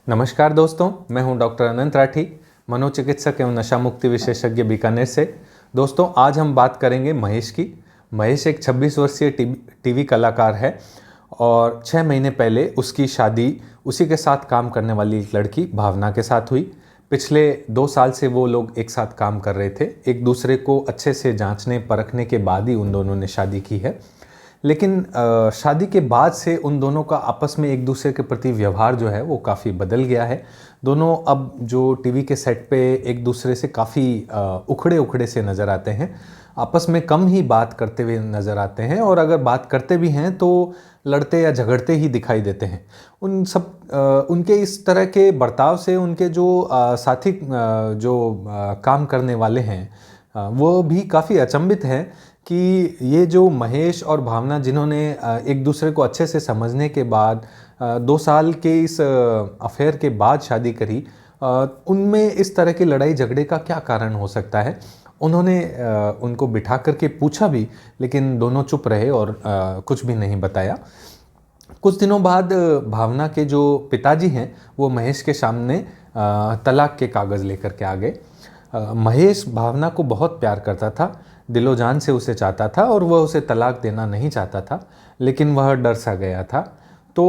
नमस्कार दोस्तों, मैं हूं डॉक्टर अनंत राठी, मनोचिकित्सक एवं नशा मुक्ति विशेषज्ञ बीकानेर से। दोस्तों, आज हम बात करेंगे महेश की। महेश एक 26 वर्षीय टीवी कलाकार है और 6 महीने पहले उसकी शादी उसी के साथ काम करने वाली एक लड़की भावना के साथ हुई। पिछले 2 साल से वो लोग एक साथ काम कर रहे थे। एक दूसरे को अच्छे से जांचने परखने के बाद ही उन दोनों ने शादी की है। लेकिन शादी के बाद से उन दोनों का आपस में एक दूसरे के प्रति व्यवहार जो है वो काफ़ी बदल गया है। दोनों अब जो टीवी के सेट पे एक दूसरे से काफ़ी उखड़े उखड़े से नज़र आते हैं। आपस में कम ही बात करते हुए नज़र आते हैं और अगर बात करते भी हैं तो लड़ते या झगड़ते ही दिखाई देते हैं। उनके इस तरह के बर्ताव से उनके जो साथी काम करने वाले हैं वो भी काफ़ी अचंभित हैं कि ये जो महेश और भावना जिन्होंने एक दूसरे को अच्छे से समझने के बाद 2 साल के इस अफेयर के बाद शादी करी, उनमें इस तरह की लड़ाई झगड़े का क्या कारण हो सकता है। उन्होंने उनको बिठा करके पूछा भी, लेकिन दोनों चुप रहे और कुछ भी नहीं बताया। कुछ दिनों बाद भावना के जो पिताजी हैं वो महेश के सामने तलाक के कागज़ लेकर के आ गए। महेश भावना को बहुत प्यार करता था, दिलो जान से उसे चाहता था और वह उसे तलाक देना नहीं चाहता था, लेकिन वह डर सा गया था। तो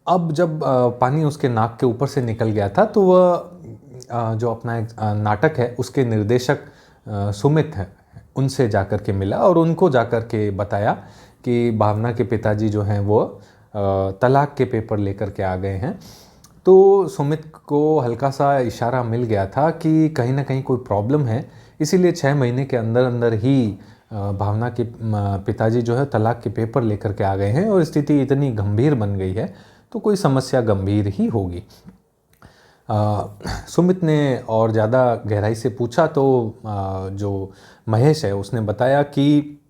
अब जब पानी उसके नाक के ऊपर से निकल गया था तो वह जो अपना एक नाटक है उसके निर्देशक सुमित है उनसे जाकर के मिला और उनको जाकर के बताया कि भावना के पिताजी जो हैं वो तलाक के पेपर लेकर के आ गए हैं। तो सुमित को हल्का सा इशारा मिल गया था कि कहीं ना कहीं कोई प्रॉब्लम है, इसीलिए 6 महीने के अंदर अंदर ही भावना के पिताजी जो है तलाक के पेपर लेकर के आ गए हैं और स्थिति इतनी गंभीर बन गई है तो कोई समस्या गंभीर ही होगी। सुमित ने और ज़्यादा गहराई से पूछा तो जो महेश है उसने बताया कि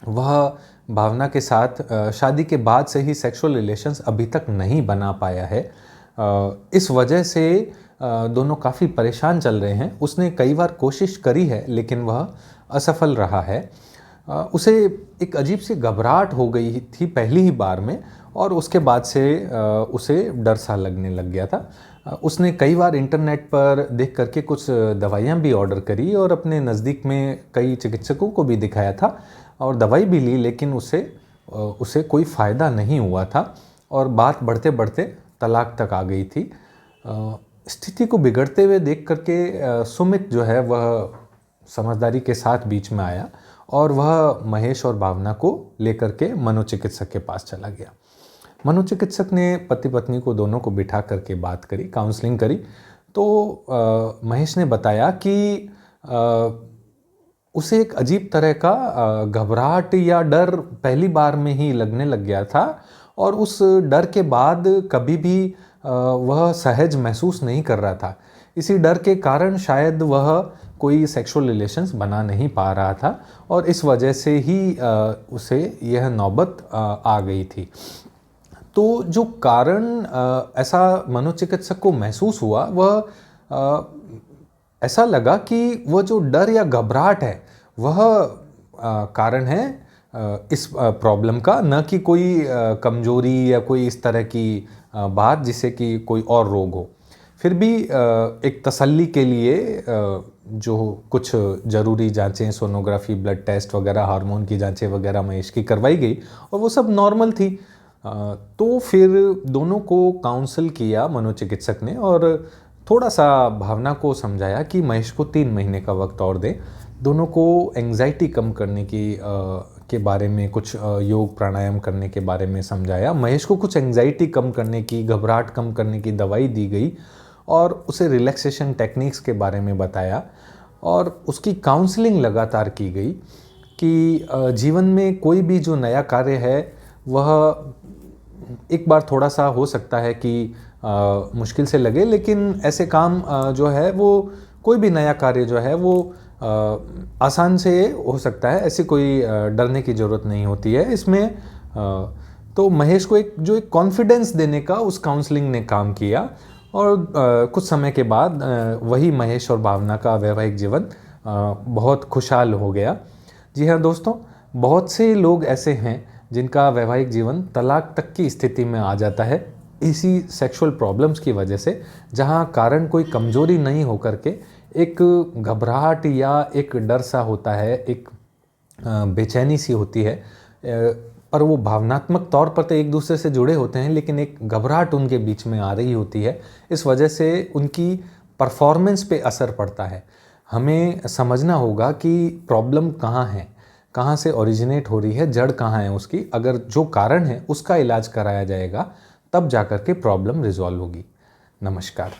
वह भावना के साथ शादी के बाद से ही सेक्सुअल रिलेशंस अभी तक नहीं बना पाया है। इस वजह से दोनों काफ़ी परेशान चल रहे हैं। उसने कई बार कोशिश करी है लेकिन वह असफल रहा है। उसे एक अजीब सी घबराहट हो गई थी पहली ही बार में और उसके बाद से उसे डर सा लगने लग गया था। उसने कई बार इंटरनेट पर देख करके कुछ दवाइयाँ भी ऑर्डर करी और अपने नज़दीक में कई चिकित्सकों को भी दिखाया था और दवाई भी ली, लेकिन उसे कोई फ़ायदा नहीं हुआ था और बात बढ़ते बढ़ते तलाक तक आ गई थी। स्थिति को बिगड़ते हुए देख करके सुमित जो है वह समझदारी के साथ बीच में आया और वह महेश और भावना को लेकर के मनोचिकित्सक के पास चला गया। मनोचिकित्सक ने पति पत्नी को दोनों को बिठा करके बात करी, काउंसलिंग करी। तो महेश ने बताया कि उसे एक अजीब तरह का घबराहट या डर पहली बार में ही लगने लग गया था और उस डर के बाद कभी भी वह सहज महसूस नहीं कर रहा था। इसी डर के कारण शायद वह कोई सेक्सुअल रिलेशंस बना नहीं पा रहा था और इस वजह से ही उसे यह नौबत आ गई थी। तो जो कारण ऐसा मनोचिकित्सक को महसूस हुआ वह ऐसा लगा कि वह जो डर या घबराहट है वह कारण है इस प्रॉब्लम का, न कि कोई कमजोरी या कोई इस तरह की बात जिससे कि कोई और रोग हो। फिर भी एक तसल्ली के लिए जो कुछ ज़रूरी जांचें, सोनोग्राफी, ब्लड टेस्ट वगैरह, हार्मोन की जांचें वगैरह महेश की करवाई गई और वो सब नॉर्मल थी। तो फिर दोनों को काउंसल किया मनोचिकित्सक ने और थोड़ा सा भावना को समझाया कि महेश को 3 महीने का वक्त और दें। दोनों को एंग्जाइटी कम करने के बारे में कुछ योग प्राणायाम करने के बारे में समझाया। महेश को कुछ एंग्जाइटी कम करने की, घबराहट कम करने की दवाई दी गई और उसे रिलैक्सेशन टेक्निक्स के बारे में बताया और उसकी काउंसलिंग लगातार की गई कि जीवन में कोई भी जो नया कार्य है वह एक बार थोड़ा सा हो सकता है कि मुश्किल से लगे, लेकिन ऐसे काम जो है वो कोई भी नया कार्य जो है वो आसान से हो सकता है। ऐसी कोई डरने की ज़रूरत नहीं होती है इसमें। तो महेश को एक कॉन्फिडेंस देने का उस काउंसलिंग ने काम किया और कुछ समय के बाद वही महेश और भावना का वैवाहिक जीवन बहुत खुशहाल हो गया। जी हाँ दोस्तों, बहुत से लोग ऐसे हैं जिनका वैवाहिक जीवन तलाक तक की स्थिति में आ जाता है। इसी सेक्सुअल प्रॉब्लम्स की वजह से, जहाँ कारण कोई कमजोरी नहीं होकर के एक घबराहट या एक डर सा होता है, एक बेचैनी सी होती है, पर वो भावनात्मक तौर पर तो एक दूसरे से जुड़े होते हैं, लेकिन एक घबराहट उनके बीच में आ रही होती है। इस वजह से उनकी परफॉर्मेंस पे असर पड़ता है। हमें समझना होगा कि प्रॉब्लम कहाँ है, कहाँ से ओरिजिनेट हो रही है, जड़ कहाँ है उसकी। अगर जो कारण है उसका इलाज कराया जाएगा, तब जाकर के प्रॉब्लम रिजॉल्व होगी। नमस्कार।